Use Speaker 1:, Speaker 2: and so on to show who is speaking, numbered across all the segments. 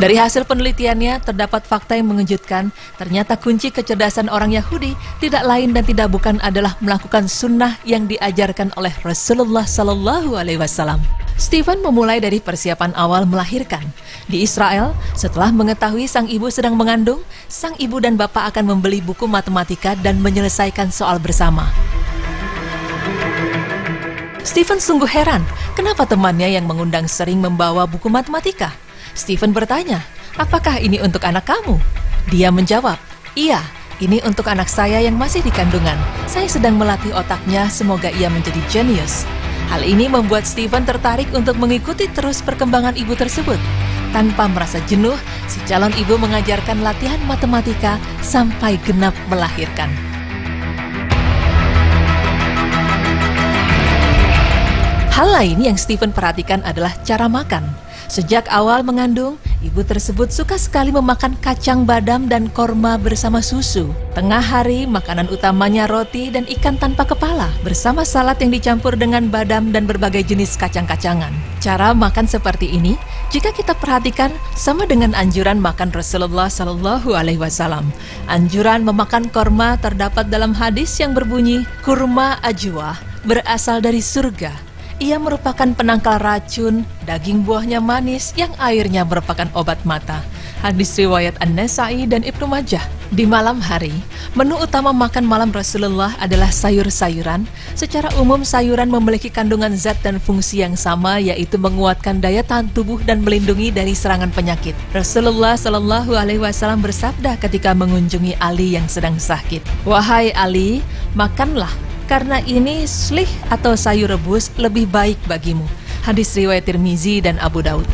Speaker 1: Dari hasil penelitiannya, terdapat fakta yang mengejutkan. Ternyata kunci kecerdasan orang Yahudi tidak lain dan tidak bukan adalah melakukan sunnah yang diajarkan oleh Rasulullah SAW. Stephen memulai dari persiapan awal melahirkan. Di Israel, setelah mengetahui sang ibu sedang mengandung, sang ibu dan bapak akan membeli buku matematika dan menyelesaikan soal bersama. Stephen sungguh heran, kenapa temannya yang mengundang sering membawa buku matematika. Stephen bertanya, apakah ini untuk anak kamu? Dia menjawab, iya, ini untuk anak saya yang masih di kandungan. Saya sedang melatih otaknya, semoga ia menjadi jenius. Hal ini membuat Stephen tertarik untuk mengikuti terus perkembangan ibu tersebut. Tanpa merasa jenuh, si calon ibu mengajarkan latihan matematika sampai genap melahirkan. Hal lain yang Stephen perhatikan adalah cara makan. Sejak awal mengandung, ibu tersebut suka sekali memakan kacang badam dan korma bersama susu. Tengah hari, makanan utamanya roti dan ikan tanpa kepala, bersama salad yang dicampur dengan badam dan berbagai jenis kacang-kacangan. Cara makan seperti ini, jika kita perhatikan, sama dengan anjuran makan Rasulullah SAW. Anjuran memakan korma terdapat dalam hadis yang berbunyi, kurma ajwa berasal dari surga. Ia merupakan penangkal racun, daging buahnya manis yang airnya merupakan obat mata. Hadis riwayat An-Nasa'i dan Ibnu Majah. Di malam hari, menu utama makan malam Rasulullah adalah sayur-sayuran. Secara umum, sayuran memiliki kandungan zat dan fungsi yang sama, yaitu menguatkan daya tahan tubuh dan melindungi dari serangan penyakit. Rasulullah SAW bersabda ketika mengunjungi Ali yang sedang sakit, "Wahai Ali, makanlah, karena ini slih atau sayur rebus lebih baik bagimu." Hadis riwayat Tirmizi dan Abu Daud.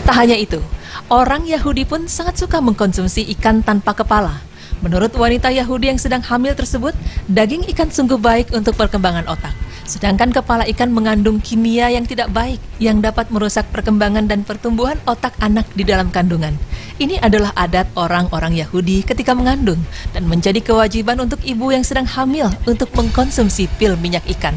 Speaker 1: Tak hanya itu, orang Yahudi pun sangat suka mengkonsumsi ikan tanpa kepala. Menurut wanita Yahudi yang sedang hamil tersebut, daging ikan sungguh baik untuk perkembangan otak. Sedangkan kepala ikan mengandung kimia yang tidak baik, yang dapat merusak perkembangan dan pertumbuhan otak anak di dalam kandungan. Ini adalah adat orang-orang Yahudi ketika mengandung, dan menjadi kewajiban untuk ibu yang sedang hamil untuk mengkonsumsi pil minyak ikan.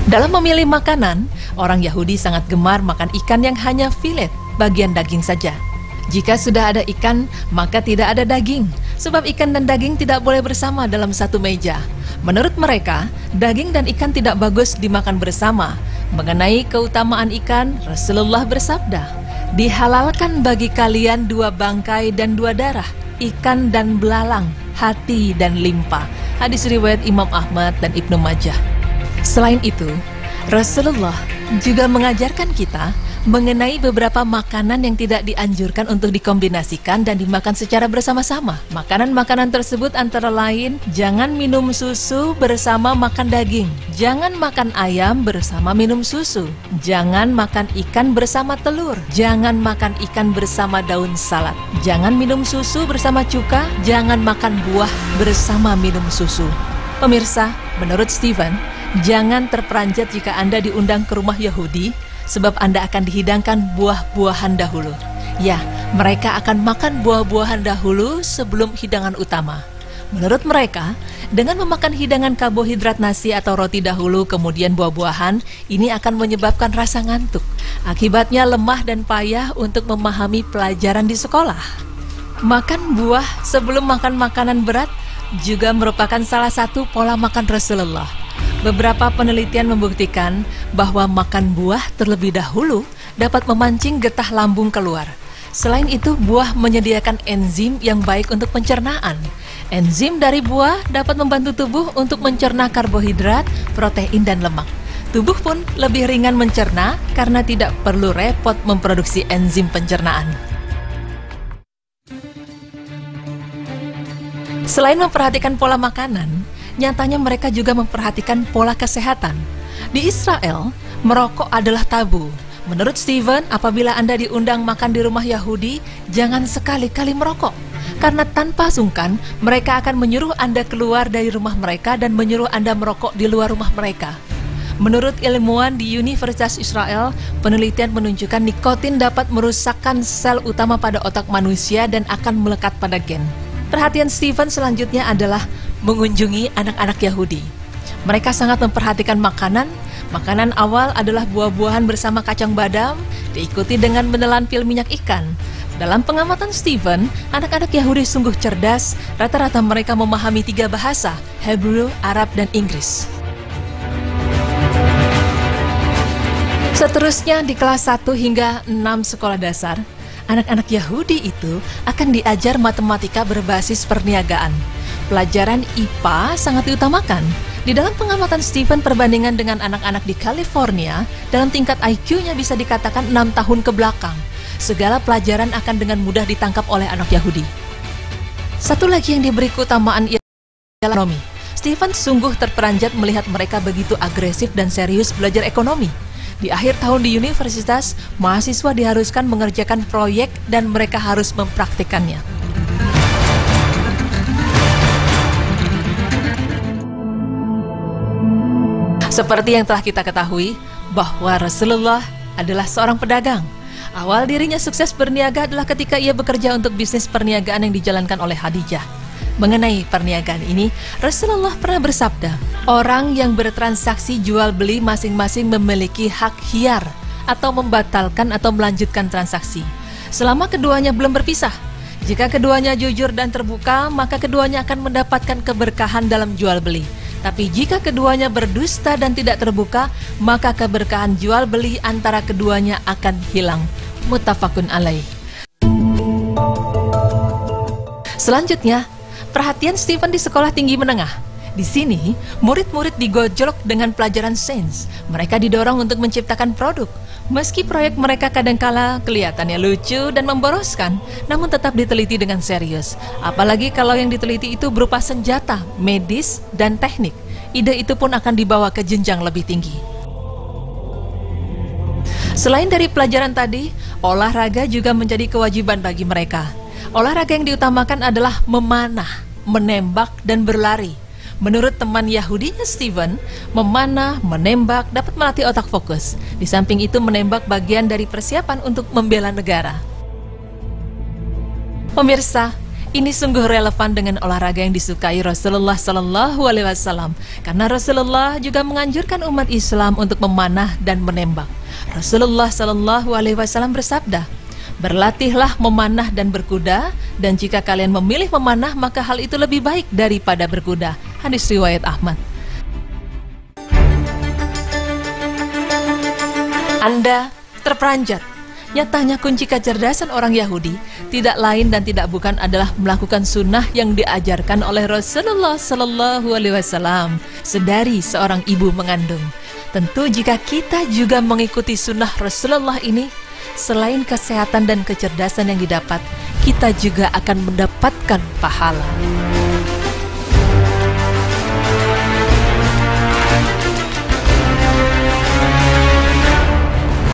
Speaker 1: Dalam memilih makanan, orang Yahudi sangat gemar makan ikan yang hanya filet, bagian daging saja. Jika sudah ada ikan, maka tidak ada daging, sebab ikan dan daging tidak boleh bersama dalam satu meja. Menurut mereka, daging dan ikan tidak bagus dimakan bersama. Mengenai keutamaan ikan, Rasulullah bersabda, "Dihalalkan bagi kalian 2 bangkai dan 2 darah, ikan dan belalang, hati dan limpa." Hadis riwayat Imam Ahmad dan Ibnu Majah. Selain itu, Rasulullah juga mengajarkan kita mengenai beberapa makanan yang tidak dianjurkan untuk dikombinasikan dan dimakan secara bersama-sama. Makanan-makanan tersebut antara lain, jangan minum susu bersama makan daging, jangan makan ayam bersama minum susu, jangan makan ikan bersama telur, jangan makan ikan bersama daun salad, jangan minum susu bersama cuka, jangan makan buah bersama minum susu. Pemirsa, menurut Stephen, jangan terperanjat jika Anda diundang ke rumah Yahudi, sebab Anda akan dihidangkan buah-buahan dahulu. Ya, mereka akan makan buah-buahan dahulu sebelum hidangan utama. Menurut mereka, dengan memakan hidangan karbohidrat nasi atau roti dahulu kemudian buah-buahan, ini akan menyebabkan rasa ngantuk. Akibatnya lemah dan payah untuk memahami pelajaran di sekolah. Makan buah sebelum makan makanan berat juga merupakan salah satu pola makan Rasulullah. Beberapa penelitian membuktikan bahwa makan buah terlebih dahulu dapat memancing getah lambung keluar. Selain itu, buah menyediakan enzim yang baik untuk pencernaan. Enzim dari buah dapat membantu tubuh untuk mencerna karbohidrat, protein, dan lemak. Tubuh pun lebih ringan mencerna karena tidak perlu repot memproduksi enzim pencernaan. Selain memperhatikan pola makanan, nyatanya mereka juga memperhatikan pola kesehatan. Di Israel, merokok adalah tabu. Menurut Stephen, apabila Anda diundang makan di rumah Yahudi, jangan sekali-kali merokok. Karena tanpa sungkan, mereka akan menyuruh Anda keluar dari rumah mereka dan menyuruh Anda merokok di luar rumah mereka. Menurut ilmuwan di Universitas Israel, penelitian menunjukkan nikotin dapat merusakkan sel utama pada otak manusia dan akan melekat pada gen. Perhatian Stephen selanjutnya adalah mengunjungi anak-anak Yahudi. Mereka sangat memperhatikan makanan, Makanan awal adalah buah-buahan bersama kacang badam, diikuti dengan menelan pil minyak ikan. Dalam pengamatan Stephen, anak-anak Yahudi sungguh cerdas, rata-rata mereka memahami 3 bahasa, Hebrew, Arab, dan Inggris. Seterusnya di kelas 1 hingga 6 sekolah dasar, anak-anak Yahudi itu akan diajar matematika berbasis perniagaan. Pelajaran IPA sangat diutamakan. Di dalam pengamatan Stephen, perbandingan dengan anak-anak di California, dalam tingkat IQ-nya bisa dikatakan 6 tahun ke belakang. Segala pelajaran akan dengan mudah ditangkap oleh anak Yahudi. Satu lagi yang diberi keutamaan ialah ekonomi. Stephen sungguh terperanjat melihat mereka begitu agresif dan serius belajar ekonomi. Di akhir tahun di universitas, mahasiswa diharuskan mengerjakan proyek dan mereka harus mempraktikannya. Seperti yang telah kita ketahui, bahwa Rasulullah adalah seorang pedagang. Awal dirinya sukses berniaga adalah ketika ia bekerja untuk bisnis perniagaan yang dijalankan oleh Khadijah. Mengenai perniagaan ini, Rasulullah pernah bersabda, orang yang bertransaksi jual beli masing-masing memiliki hak khiyar atau membatalkan atau melanjutkan transaksi, selama keduanya belum berpisah. Jika keduanya jujur dan terbuka, maka keduanya akan mendapatkan keberkahan dalam jual beli. Tapi jika keduanya berdusta dan tidak terbuka, maka keberkahan jual beli antara keduanya akan hilang. Muttafaqun alaih. Selanjutnya, perhatian Stephen di sekolah tinggi menengah. Di sini, murid-murid digojlok dengan pelajaran sains. Mereka didorong untuk menciptakan produk. Meski proyek mereka kadangkala kelihatannya lucu dan memboroskan, namun tetap diteliti dengan serius. Apalagi kalau yang diteliti itu berupa senjata, medis, dan teknik. Ide itu pun akan dibawa ke jenjang lebih tinggi. Selain dari pelajaran tadi, olahraga juga menjadi kewajiban bagi mereka. Olahraga yang diutamakan adalah memanah, menembak, dan berlari. Menurut teman Yahudinya Stephen, memanah, menembak dapat melatih otak fokus. Di samping itu, menembak bagian dari persiapan untuk membela negara. Pemirsa, ini sungguh relevan dengan olahraga yang disukai Rasulullah SAW, karena Rasulullah juga menganjurkan umat Islam untuk memanah dan menembak. Rasulullah SAW bersabda, berlatihlah memanah dan berkuda, dan jika kalian memilih memanah, maka hal itu lebih baik daripada berkuda. Hadis riwayat Ahmad. Anda terperanjat. Nyatanya kunci kecerdasan orang Yahudi tidak lain dan tidak bukan adalah melakukan sunnah yang diajarkan oleh Rasulullah SAW sedari seorang ibu mengandung. Tentu jika kita juga mengikuti sunnah Rasulullah ini, selain kesehatan dan kecerdasan yang didapat, kita juga akan mendapatkan pahala.